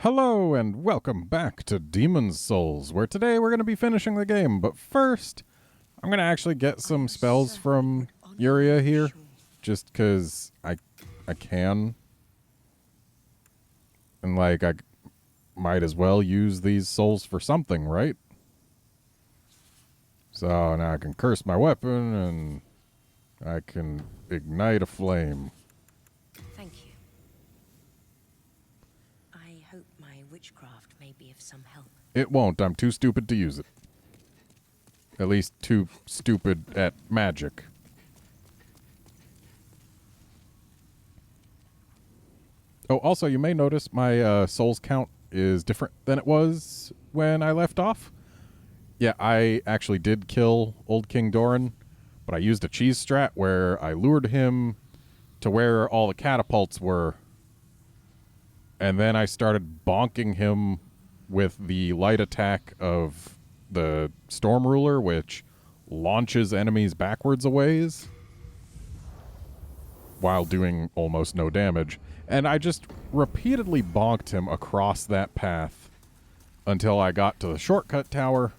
Hello and welcome back to Demon's Souls, where today we're going to be finishing the game. But first, I'm going to actually get some spells from Yuria here, just because I can. And like, I might as well use these souls for something, right? So now I can curse my weapon and I can ignite a flame. Thank you. I hope my witchcraft may be of some help. It won't. I'm too stupid to use it. At least too stupid at magic. Oh, also, you may notice my souls count is different than it was when I left off. Yeah, I actually did kill Old King Doran, but I used a cheese strat where I lured him to where all the catapults were, and then I started bonking him with the light attack of the Storm Ruler, which launches enemies backwards a ways while doing almost no damage. And I just repeatedly bonked him across that path until I got to the shortcut tower,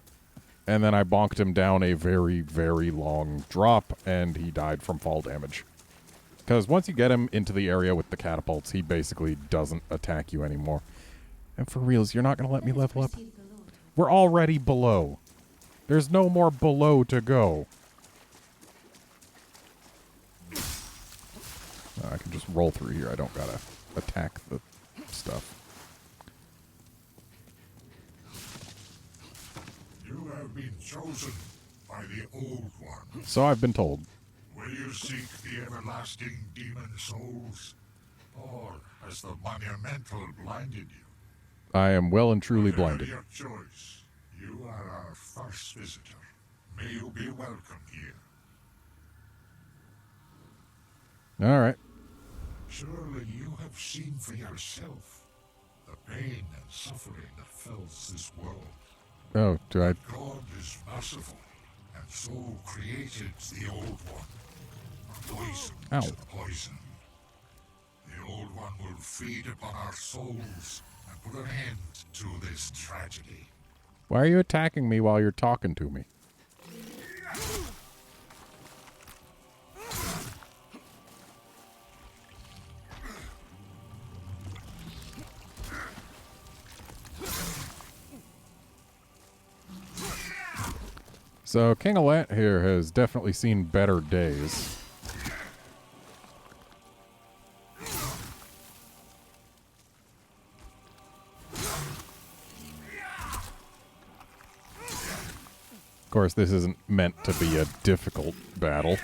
and then I bonked him down a very, very long drop, and he died from fall damage. Because once you get him into the area with the catapults, he basically doesn't attack you anymore. And for reals, you're not going to let me level up? We're already below. There's no more below to go. I can just roll through here. I don't got to attack the stuff. You have been chosen by the Old One. So I've been told. Will you seek the everlasting demon souls? Or has the Monumental blinded you? I am well and truly Whatever blinded. your choice, you are our first visitor. May you be welcome here. All right. Surely you have seen for yourself the pain and suffering that fills this world. Oh, do I? God is merciful, and so created the Old One. Poison Ow. to the poison. The Old One will feed upon our souls and put an end to this tragedy. Why are you attacking me while you're talking to me? So King Alant here has definitely seen better days. Of course, this isn't meant to be a difficult battle.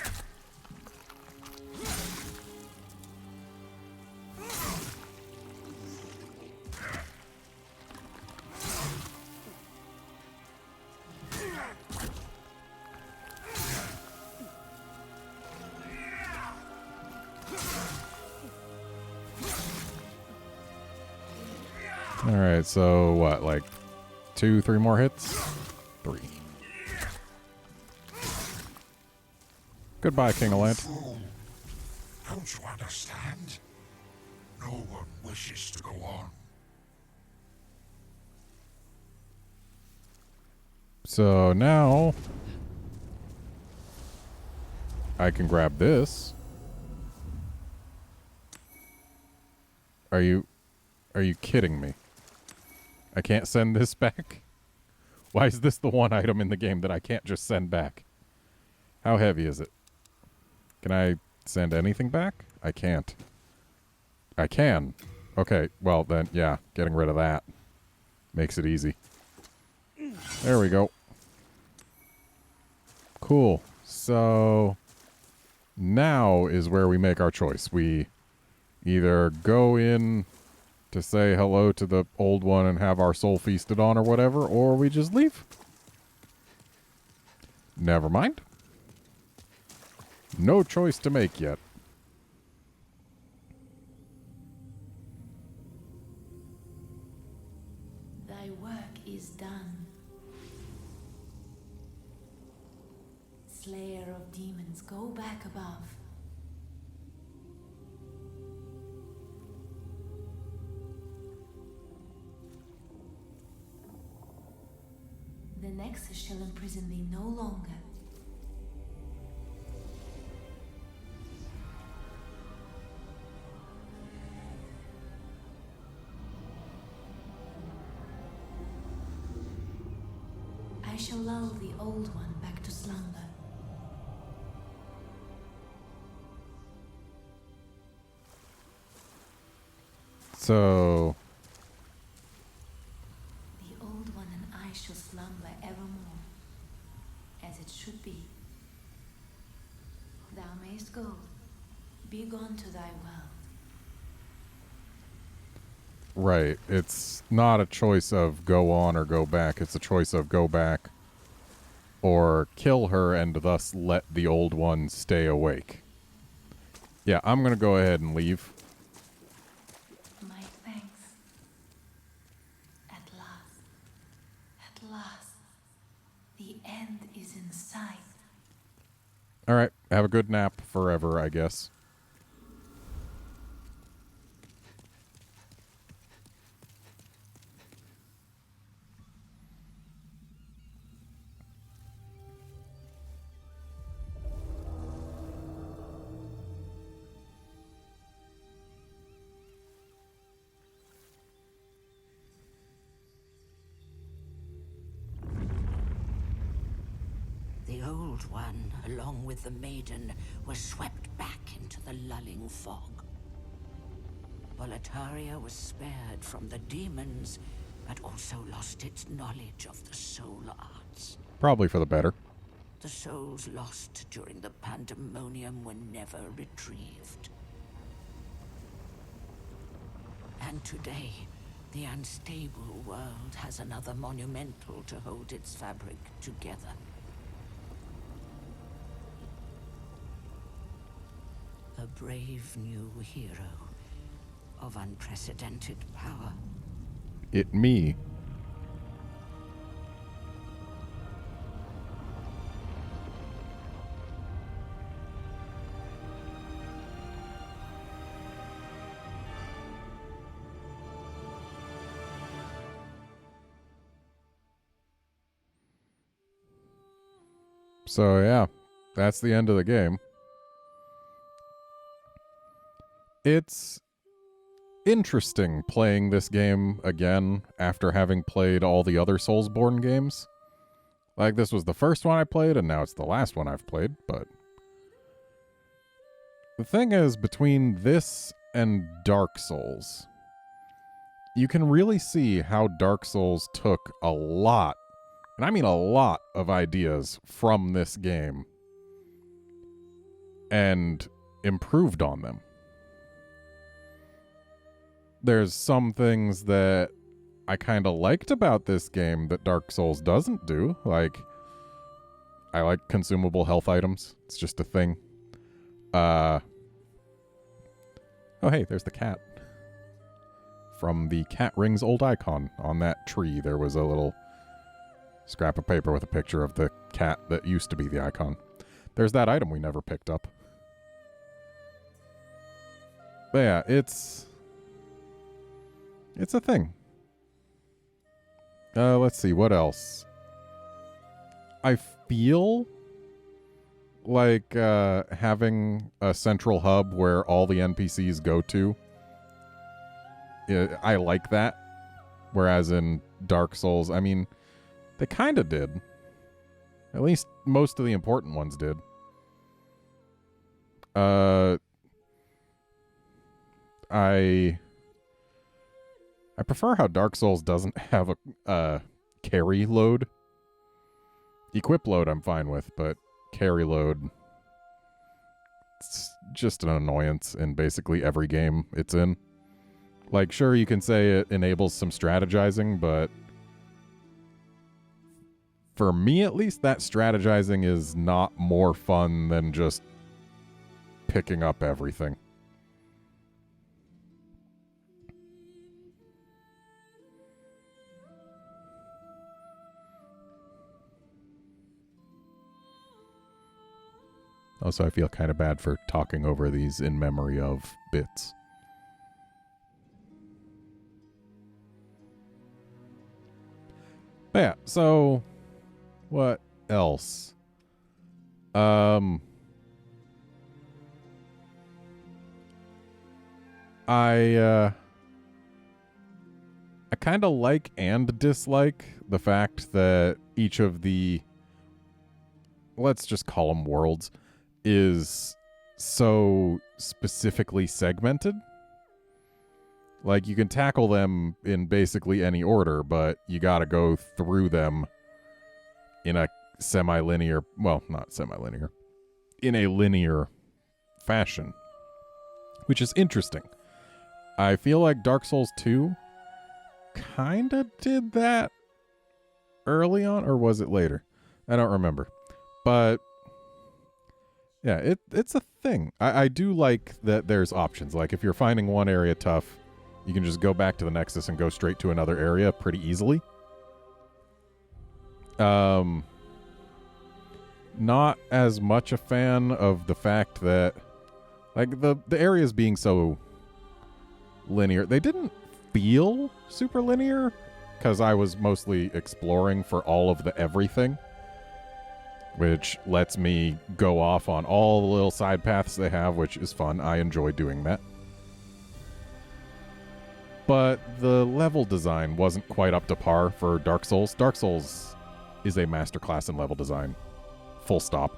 Alright, so what, like 2, 3 more hits? 3. Goodbye, King Alant. Fool! Don't you understand? No one wishes to go on. So now I can grab this. Are you kidding me? I can't send this back? Why is this the one item in the game that I can't just send back? How heavy is it? Can I send anything back? I can't. I can. Okay, well then, yeah, getting rid of that makes it easy. There we go. Cool. So now is where we make our choice. We either go in to say hello to the Old One and have our soul feasted on or whatever, or we just leave. Never mind. No choice to make yet. Thy work is done. Slayer of demons, go back above. The Nexus shall imprison thee no longer. I shall lull the old one back to slumber. So... The old one and I shall slumber evermore, as it should be. Thou mayst go, be gone to thy world. Right. It's not a choice of go on or go back. It's a choice of go back or kill her and thus let the old one stay awake. Yeah, I'm going to go ahead and leave. My thanks. At last, the end is in sight. All right. Have a good nap forever, I guess. The Old One, along with the maiden, were swept back into the lulling fog. Boletaria was spared from the demons, but also lost its knowledge of the soul arts. Probably for the better. The souls lost during the pandemonium were never retrieved. And today, the unstable world has another Monumental to hold its fabric together. A brave new hero of unprecedented power. It me. So yeah, that's the end of the game. It's interesting playing this game again after having played all the other Soulsborne games. Like, this was the first one I played, and now it's the last one I've played, but... The thing is, between this and Dark Souls, you can really see how Dark Souls took a lot, and I mean a lot, of ideas from this game and improved on them. There's some things that I kind of liked about this game that Dark Souls doesn't do. Like, I like consumable health items. It's just a thing. Oh, hey, there's the cat. From the Cat Rings old icon on that tree, there was a little scrap of paper with a picture of the cat that used to be the icon. There's that item we never picked up. But yeah, it's a thing. Let's see, what else? I feel like having a central hub where all the NPCs go to. I like that. Whereas in Dark Souls, I mean, they kind of did. At least most of the important ones did. I prefer how Dark Souls doesn't have a carry load. Equip load I'm fine with, but carry load, it's just an annoyance in basically every game it's in. Like, sure, you can say it enables some strategizing, but for me at least, that strategizing is not more fun than just picking up everything. Also, I feel kind of bad for talking over these in memory of bits. But yeah, so What else? I kind of like and dislike the fact that each of the, let's just call them worlds, is so specifically segmented. Like, you can tackle them in basically any order, but you gotta go through them in a semi-linear, well, not semi-linear, in a linear fashion, which is interesting. I feel like Dark Souls 2 kinda did that early on, or was it later? I don't remember. But yeah, it's a thing. I do like that there's options. Like, if you're finding one area tough, you can just go back to the Nexus and go straight to another area pretty easily. Not as much a fan of the fact that, like, the areas being so linear, they didn't feel super linear because I was mostly exploring for all of the everything, which lets me go off on all the little side paths they have, which is fun. I enjoy doing that. But the level design wasn't quite up to par for Dark Souls. Dark Souls is a masterclass in level design. Full stop.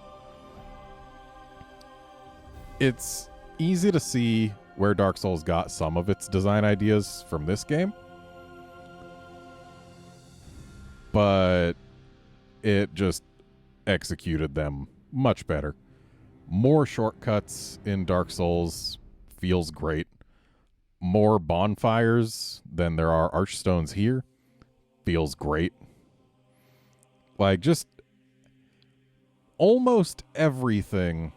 It's easy to see where Dark Souls got some of its design ideas from this game, but it just executed them much better. More shortcuts in Dark Souls feels great. More bonfires than there are archstones here feels great. Like, just almost everything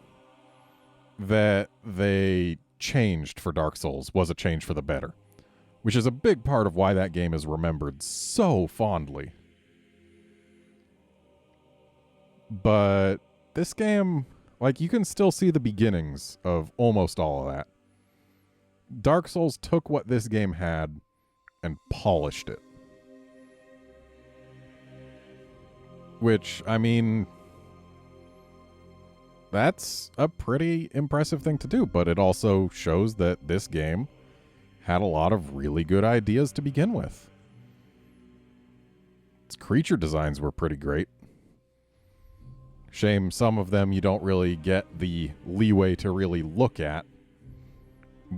that they changed for Dark Souls was a change for the better, which is a big part of why that game is remembered so fondly. But this game, like, you can still see the beginnings of almost all of that. Dark Souls took what this game had and polished it. Which, I mean, that's a pretty impressive thing to do, but it also shows that this game had a lot of really good ideas to begin with. Its creature designs were pretty great. Shame some of them you don't really get the leeway to really look at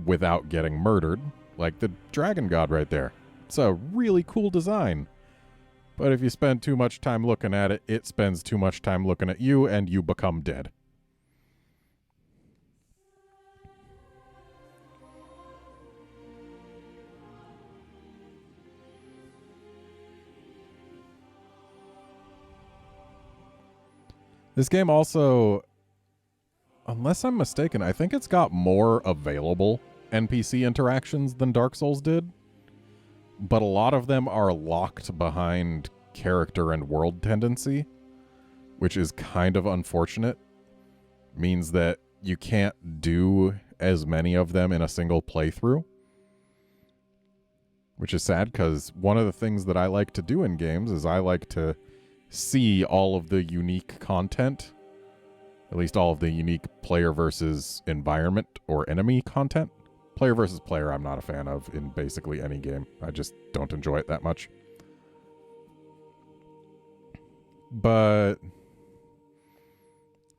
without getting murdered, like the dragon god right there. It's a really cool design. But if you spend too much time looking at it, it spends too much time looking at you, and you become dead. This game also, unless I'm mistaken, I think it's got more available NPC interactions than Dark Souls did. But a lot of them are locked behind character and world tendency, which is kind of unfortunate. Means that you can't do as many of them in a single playthrough. Which is sad, because one of the things that I like to do in games is I like to see all of the unique content, at least all of the unique player versus environment or enemy content. Player versus player I'm not a fan of in basically any game. I just don't enjoy it that much. But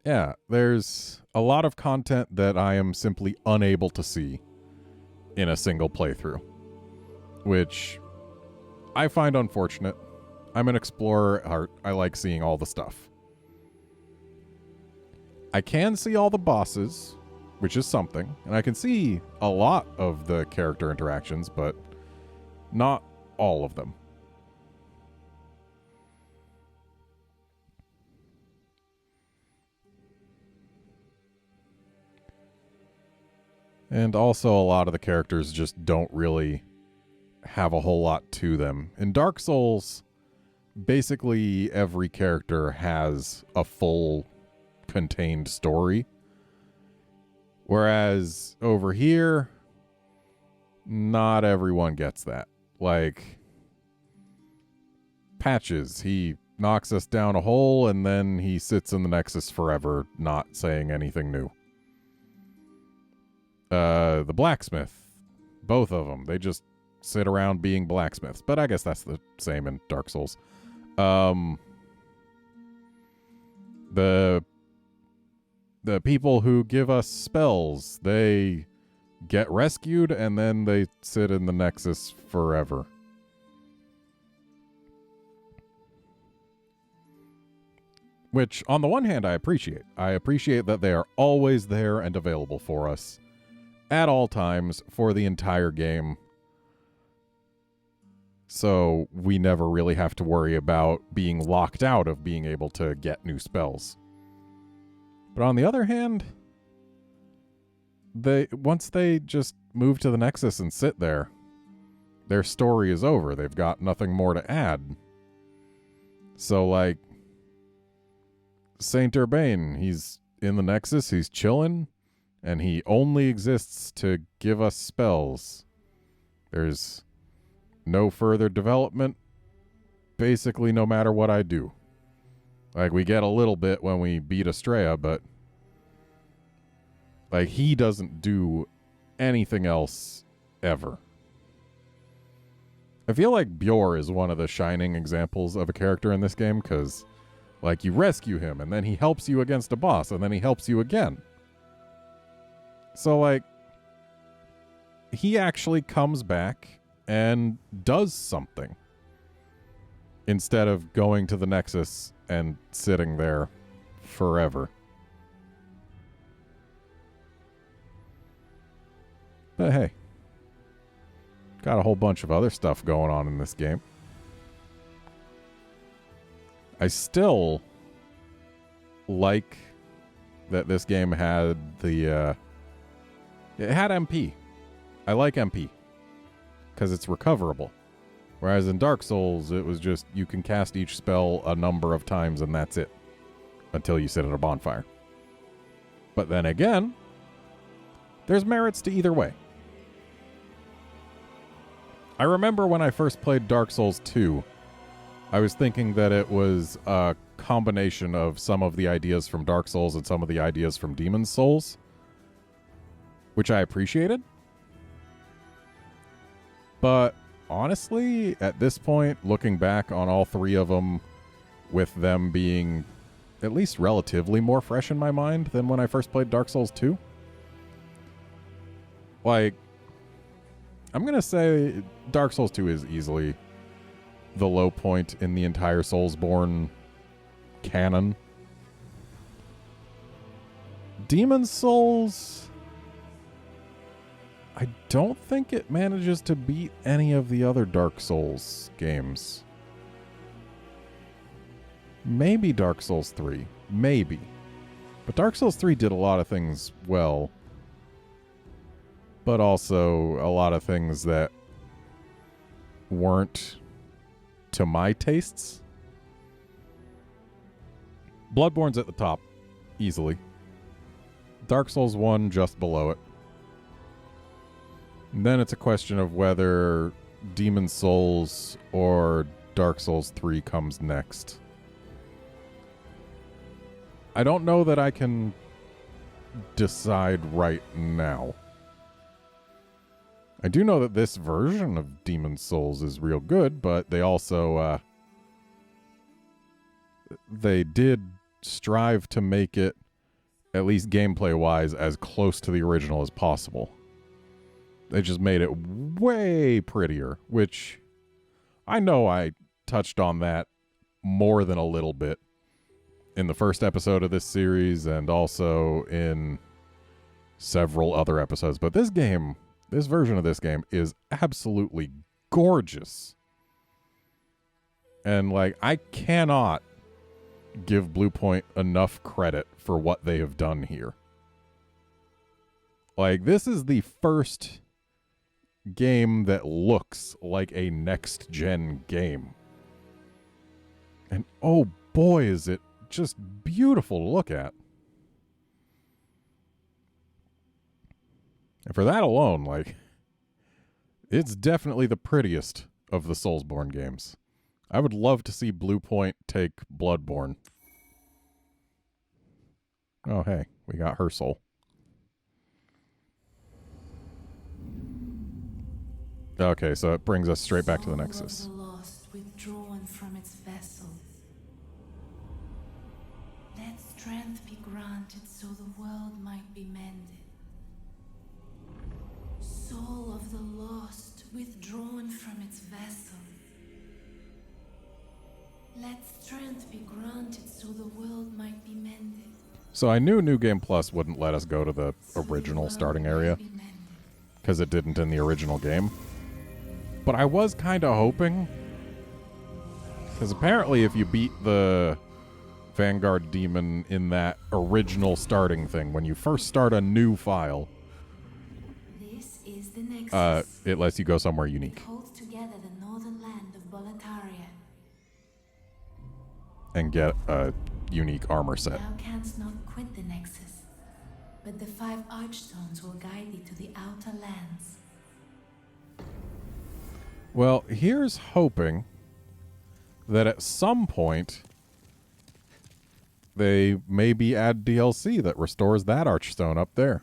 yeah, there's a lot of content that I am simply unable to see in a single playthrough, which I find unfortunate. I'm an explorer at heart. I like seeing all the stuff. I can see all the bosses, which is something, and I can see a lot of the character interactions, but not all of them. And also a lot of the characters just don't really have a whole lot to them. In Dark Souls, basically every character has a full contained story. Whereas over here, not everyone gets that. Like, Patches, he knocks us down a hole, and then he sits in the Nexus forever, not saying anything new. The blacksmith, both of them, they just sit around being blacksmiths, but I guess that's the same in Dark Souls. The people who give us spells, they get rescued and then they sit in the Nexus forever. Which, on the one hand, I appreciate. I appreciate that they are always there and available for us at all times for the entire game. So we never really have to worry about being locked out of being able to get new spells. But on the other hand, once they just move to the Nexus and sit there, their story is over. They've got nothing more to add. So, like, Saint Urbain, he's in the Nexus, he's chilling, and he only exists to give us spells. There's no further development, basically no matter what I do. Like, we get a little bit when we beat Estrella, but like, he doesn't do anything else ever. I feel like Bjor is one of the shining examples of a character in this game, because like, you rescue him, and then he helps you against a boss, and then he helps you again. So, like, he actually comes back and does something instead of going to the Nexus and sitting there forever. But hey, got a whole bunch of other stuff going on in this game. I still like that this game had it had MP. I like MP because it's recoverable. Whereas in Dark Souls, it was just you can cast each spell a number of times and that's it until you sit at a bonfire. But then again, there's merits to either way. I remember when I first played Dark Souls 2, I was thinking that it was a combination of some of the ideas from Dark Souls and some of the ideas from Demon's Souls, which I appreciated. But honestly, at this point, looking back on all three of them, with them being at least relatively more fresh in my mind than when I first played Dark Souls 2, like, I'm going to say Dark Souls 2 is easily the low point in the entire Soulsborne canon. Demon's Souls, I don't think it manages to beat any of the other Dark Souls games. Maybe Dark Souls 3. Maybe. But Dark Souls 3 did a lot of things well. But also a lot of things that weren't to my tastes. Bloodborne's at the top, easily. Dark Souls 1 just below it. And then it's a question of whether Demon's Souls or Dark Souls 3 comes next. I don't know that I can decide right now. I do know that this version of Demon's Souls is real good, but they also, they did strive to make it, at least gameplay-wise, as close to the original as possible. They just made it way prettier, which I know I touched on that more than a little bit in the first episode of this series and also in several other episodes. But this game, this version of this game is absolutely gorgeous. And, like, I cannot give Bluepoint enough credit for what they have done here. Like, this is the first game that looks like a next-gen game. And oh boy, is it just beautiful to look at. And for that alone, like, it's definitely the prettiest of the Soulsborne games. I would love to see Blue Point take Bloodborne. Oh, hey, we got her soul. Okay, so it brings us straight back to the Nexus. Soul of the lost withdrawn from its vessel. Let strength be granted so the world might be mended. Soul of the lost withdrawn from its vessel. Let strength be granted so the world might be mended. So I knew New Game Plus wouldn't let us go to the original starting area, because it didn't in the original game. But I was kind of hoping, because apparently if you beat the Vanguard Demon in that original starting thing, when you first start a new file, This is the Nexus. it lets you go somewhere It unique holds together the northern land of Boletaria. and get a unique armor set. Thou canst not quit the Nexus, but the 5 Archstones will guide thee to the outer lands. Well, here's hoping that at some point they maybe add DLC that restores that Archstone up there.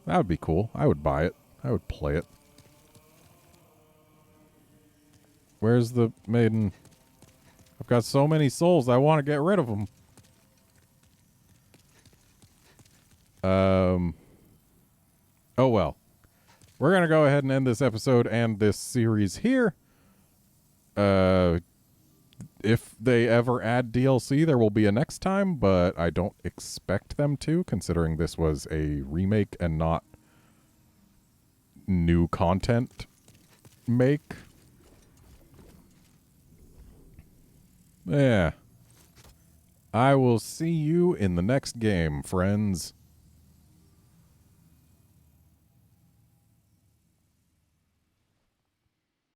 That would be cool. I would buy it. I would play it. Where's the maiden? I've got so many souls, I want to get rid of them. Oh well. We're going to go ahead and end this episode and this series here. If they ever add DLC, there will be a next time, but I don't expect them to, considering this was a remake and not new content make. Yeah. I will see you in the next game, friends.